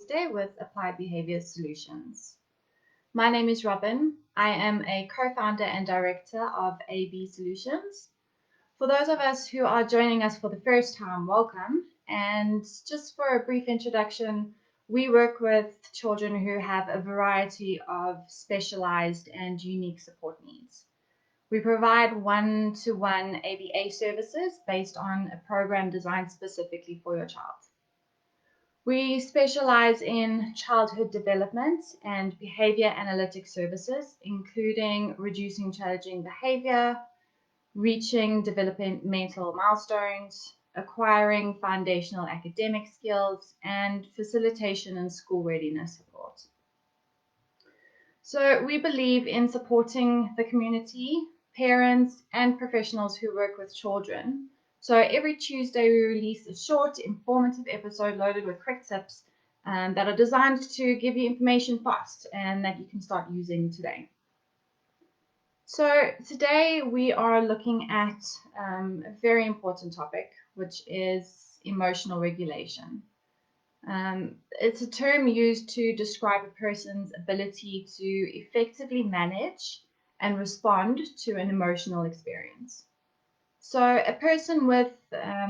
today with Applied Behaviour Solutions. My name is Robin. I am a co-founder and director of AB Solutions. For those of us who are joining us for the first time, welcome. And just for a brief introduction, we work with children who have a variety of specialized and unique support needs. We provide one-to-one ABA services based on a program designed specifically for your child. We specialize in childhood development and behavior analytic services, including reducing challenging behavior, reaching developmental milestones, acquiring foundational academic skills, and facilitation and school readiness support. So we believe in supporting the community, parents, and professionals who work with children. So every Tuesday we release a short, informative episode loaded with quick tips that are designed to give you information fast and that you can start using today. So today we are looking at a very important topic, which is emotional regulation. It's a term used to describe a person's ability to effectively manage and respond to an emotional experience. So a person with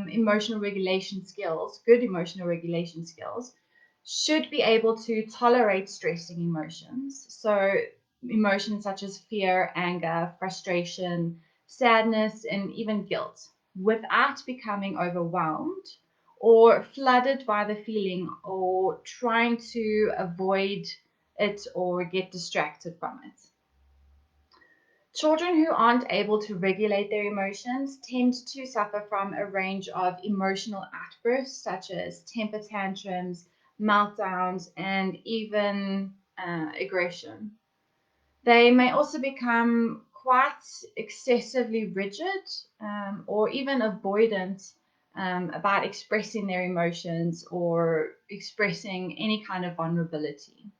emotional regulation skills, good emotional regulation skills, should be able to tolerate stressing emotions. So emotions such as fear, anger, frustration, sadness, and even guilt without becoming overwhelmed or flooded by the feeling or trying to avoid it or get distracted from it. Children who aren't able to regulate their emotions tend to suffer from a range of emotional outbursts such as temper tantrums, meltdowns, and even aggression. They may also become quite excessively rigid or even avoidant about expressing their emotions or expressing any kind of vulnerability.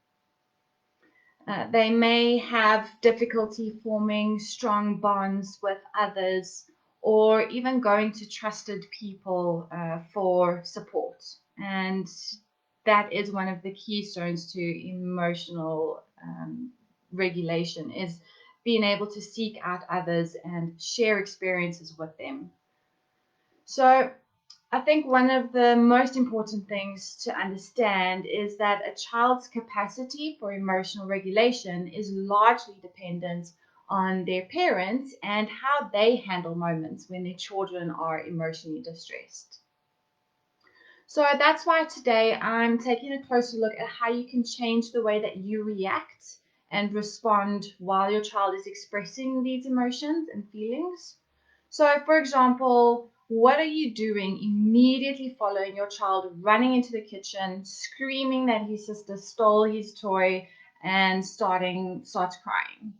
They may have difficulty forming strong bonds with others or even going to trusted people for support. And that is one of the keystones to emotional regulation, is being able to seek out others and share experiences with them. So I think one of the most important things to understand is that a child's capacity for emotional regulation is largely dependent on their parents and how they handle moments when their children are emotionally distressed. So that's why today I'm taking a closer look at how you can change the way that you react and respond while your child is expressing these emotions and feelings. So, for example, what are you doing immediately following your child running into the kitchen, screaming that his sister stole his toy and starts crying?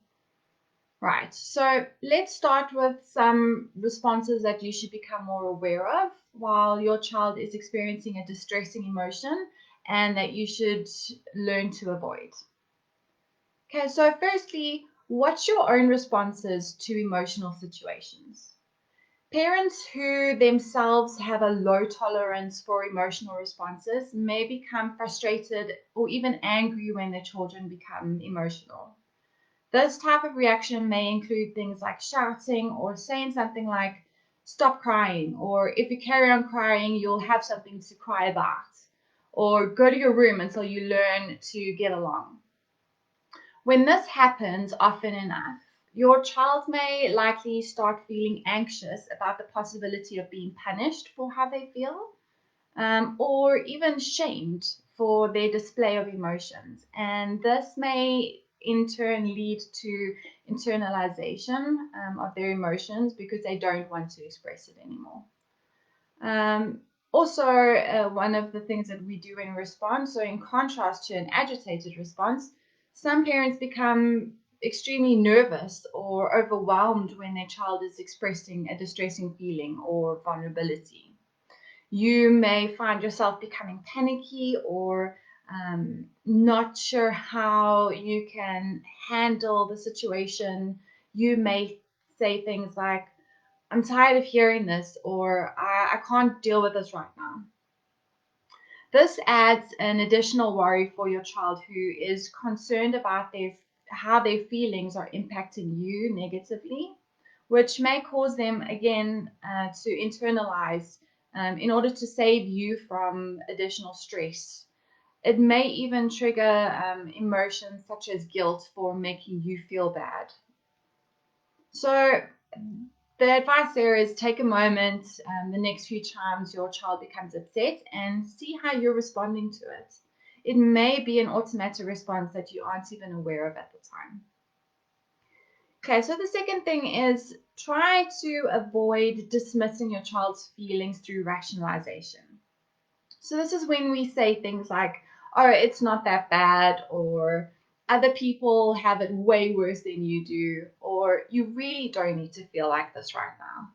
Right, so let's start with some responses that you should become more aware of while your child is experiencing a distressing emotion and that you should learn to avoid. Okay, so firstly, what's your own responses to emotional situations? Parents who themselves have a low tolerance for emotional responses may become frustrated or even angry when their children become emotional. This type of reaction may include things like shouting or saying something like, "Stop crying," or "If you carry on crying, you'll have something to cry about," or "Go to your room until you learn to get along." When this happens often enough, your child may likely start feeling anxious about the possibility of being punished for how they feel, or even shamed for their display of emotions. And this may in turn lead to internalization of their emotions because they don't want to express it anymore. Also, one of the things that we do in response, so in contrast to an agitated response, some parents become extremely nervous or overwhelmed when their child is expressing a distressing feeling or vulnerability. You may find yourself becoming panicky or not sure how you can handle the situation. You may say things like, "I'm tired of hearing this," or I can't deal with this right now. This adds an additional worry for your child who is concerned about how their feelings are impacting you negatively, which may cause them again to internalize in order to save you from additional stress. It may even trigger emotions such as guilt for making you feel bad. So the advice there is take a moment the next few times your child becomes upset and see how you're responding to it. It may be an automatic response that you aren't even aware of at the time. Okay, so the second thing is try to avoid dismissing your child's feelings through rationalization. So this is when we say things like, oh, it's not that bad, or other people have it way worse than you do, or you really don't need to feel like this right now.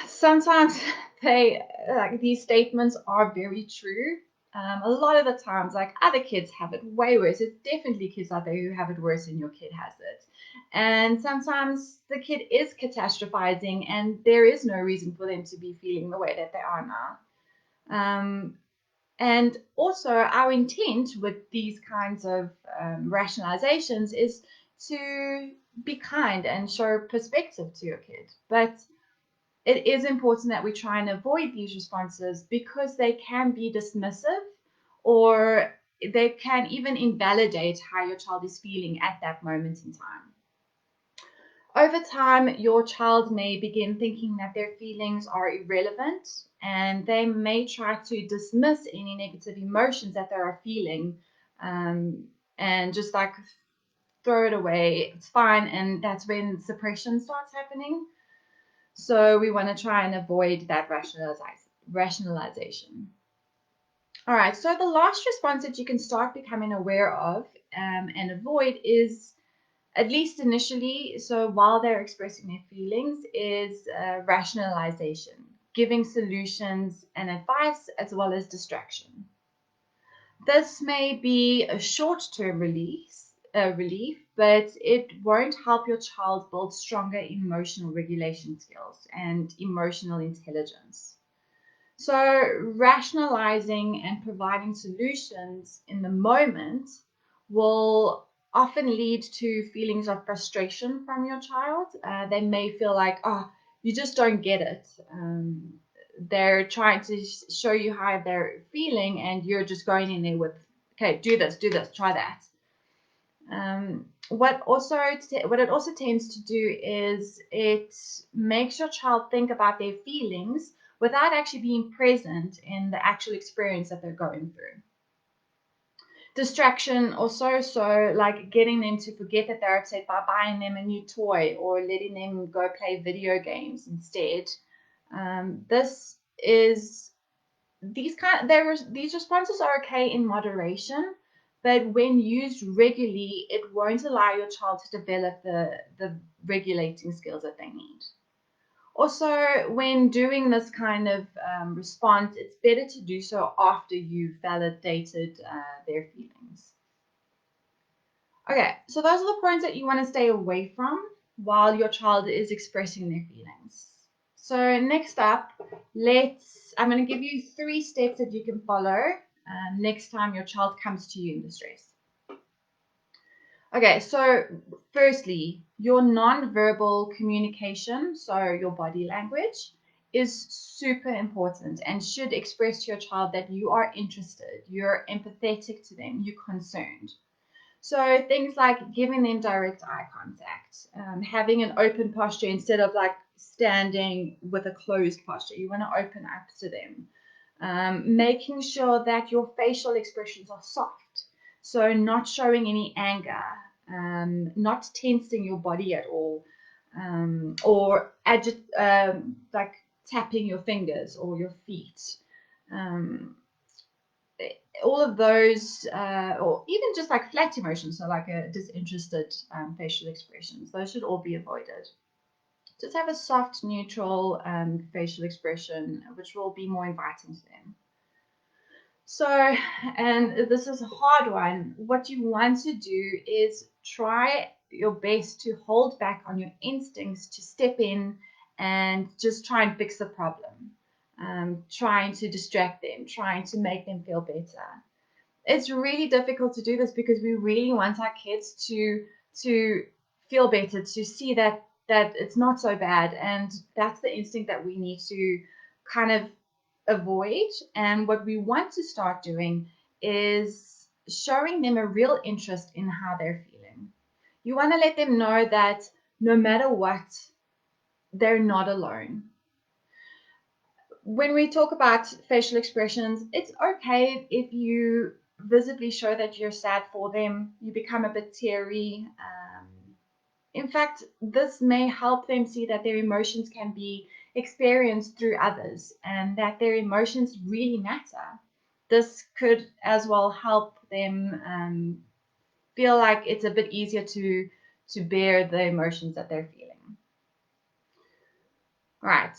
Sometimes these statements are very true. A lot of the times, like other kids have it way worse. It's definitely kids out there who have it worse than your kid has it. And sometimes the kid is catastrophizing, and there is no reason for them to be feeling the way that they are now. And also, our intent with these kinds of rationalizations is to be kind and show perspective to your kid. But it is important that we try and avoid these responses because they can be dismissive or they can even invalidate how your child is feeling at that moment in time. Over time, your child may begin thinking that their feelings are irrelevant and they may try to dismiss any negative emotions that they are feeling and just like throw it away. It's fine. And that's when suppression starts happening. So we want to try and avoid that rationalization. All right, so the last response that you can start becoming aware of and avoid is, at least initially, so while they're expressing their feelings, is rationalization, giving solutions and advice as well as distraction. This may be a short-term relief, but it won't help your child build stronger emotional regulation skills and emotional intelligence. So, rationalizing and providing solutions in the moment will often lead to feelings of frustration from your child. They may feel like, oh, you just don't get it. They're trying to show you how they're feeling, and you're just going in there with, okay, do this, try that. What it also tends to do is it makes your child think about their feelings without actually being present in the actual experience that they're going through. Distraction also, so like getting them to forget that they're upset by buying them a new toy or letting them go play video games instead. These responses are okay in moderation, but when used regularly, it won't allow your child to develop the regulating skills that they need. Also, when doing this kind of response, it's better to do so after you've validated their feelings. Okay, so those are the points that you want to stay away from while your child is expressing their feelings. So next up, I'm going to give you 3 steps that you can follow next time your child comes to you in distress. Okay, so firstly, your non-verbal communication, so your body language, is super important and should express to your child that you are interested, you're empathetic to them, you're concerned. So things like giving them direct eye contact, having an open posture instead of like standing with a closed posture. You want to open up to them. Making sure that your facial expressions are soft. So not showing any anger, not tensing your body at all, or like tapping your fingers or your feet. All of those, or even just like flat emotions, so like a disinterested facial expressions, those should all be avoided. Just have a soft, neutral facial expression, which will be more inviting to them. So, and this is a hard one. What you want to do is try your best to hold back on your instincts to step in and just try and fix the problem. trying to distract them, trying to make them feel better. It's really difficult to do this because we really want our kids to feel better, to see that it's not so bad, and that's the instinct that we need to kind of avoid. And what we want to start doing is showing them a real interest in how they're feeling. You want to let them know that no matter what, they're not alone. When we talk about facial expressions, it's okay if you visibly show that you're sad for them, you become a bit teary. In fact, this may help them see that their emotions can be experienced through others and that their emotions really matter. This could as well help them feel like it's a bit easier to bear the emotions that they're feeling. Right.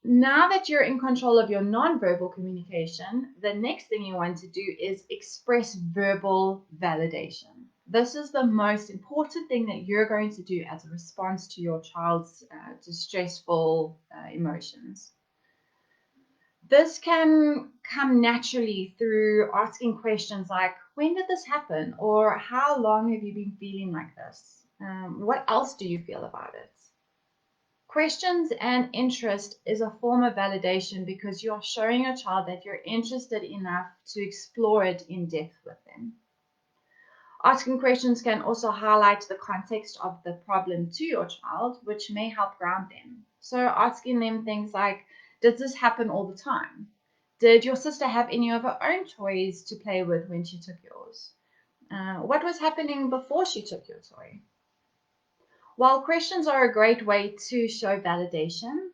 Now that you're in control of your nonverbal communication, the next thing you want to do is express verbal validation. This is the most important thing that you're going to do as a response to your child's distressful emotions. This can come naturally through asking questions like, when did this happen? Or how long have you been feeling like this? What else do you feel about it? Questions and interest is a form of validation because you're showing your child that you're interested enough to explore it in depth with them. Asking questions can also highlight the context of the problem to your child, which may help ground them. So asking them things like, does this happen all the time? Did your sister have any of her own toys to play with when she took yours? What was happening before she took your toy? While questions are a great way to show validation,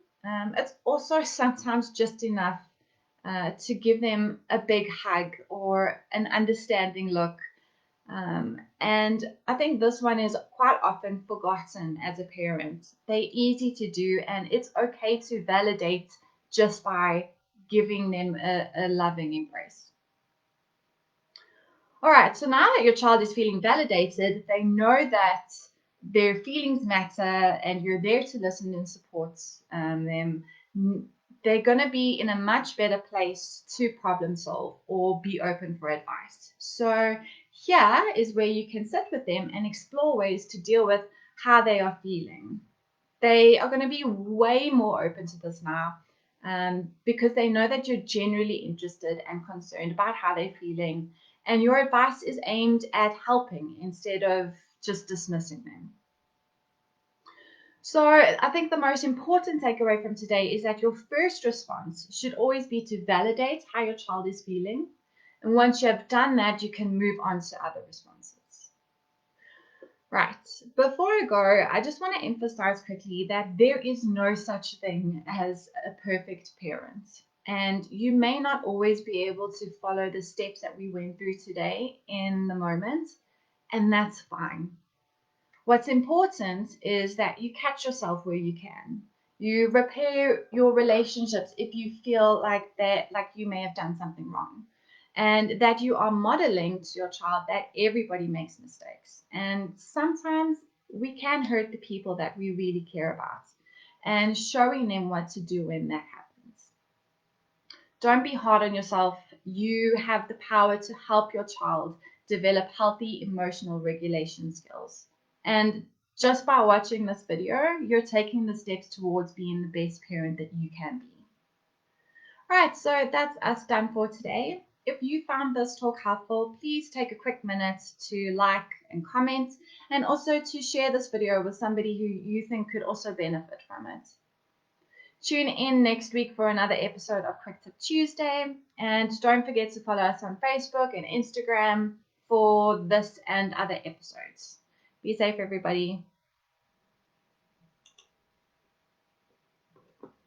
it's also sometimes just enough to give them a big hug or an understanding look. And I think this one is quite often forgotten as a parent. They're easy to do, and it's okay to validate just by giving them a loving embrace. All right, so now that your child is feeling validated, they know that their feelings matter and you're there to listen and support them. They're going to be in a much better place to problem solve or be open for advice. So, here is where you can sit with them and explore ways to deal with how they are feeling. They are going to be way more open to this now because they know that you're genuinely interested and concerned about how they're feeling, and your advice is aimed at helping instead of just dismissing them. So I think the most important takeaway from today is that your first response should always be to validate how your child is feeling. And once you have done that, you can move on to other responses. Right. Before I go, I just want to emphasize quickly that there is no such thing as a perfect parent. And you may not always be able to follow the steps that we went through today in the moment, and that's fine. What's important is that you catch yourself where you can. You repair your relationships if you feel like that, like you may have done something wrong, and that you are modeling to your child that everybody makes mistakes. And sometimes we can hurt the people that we really care about, and showing them what to do when that happens. Don't be hard on yourself. You have the power to help your child develop healthy emotional regulation skills. And just by watching this video, you're taking the steps towards being the best parent that you can be. Right, so that's us done for today. If you found this talk helpful, please take a quick minute to like and comment, and also to share this video with somebody who you think could also benefit from it. Tune in next week for another episode of Quick Tip Tuesday, and don't forget to follow us on Facebook and Instagram for this and other episodes. Be safe, everybody.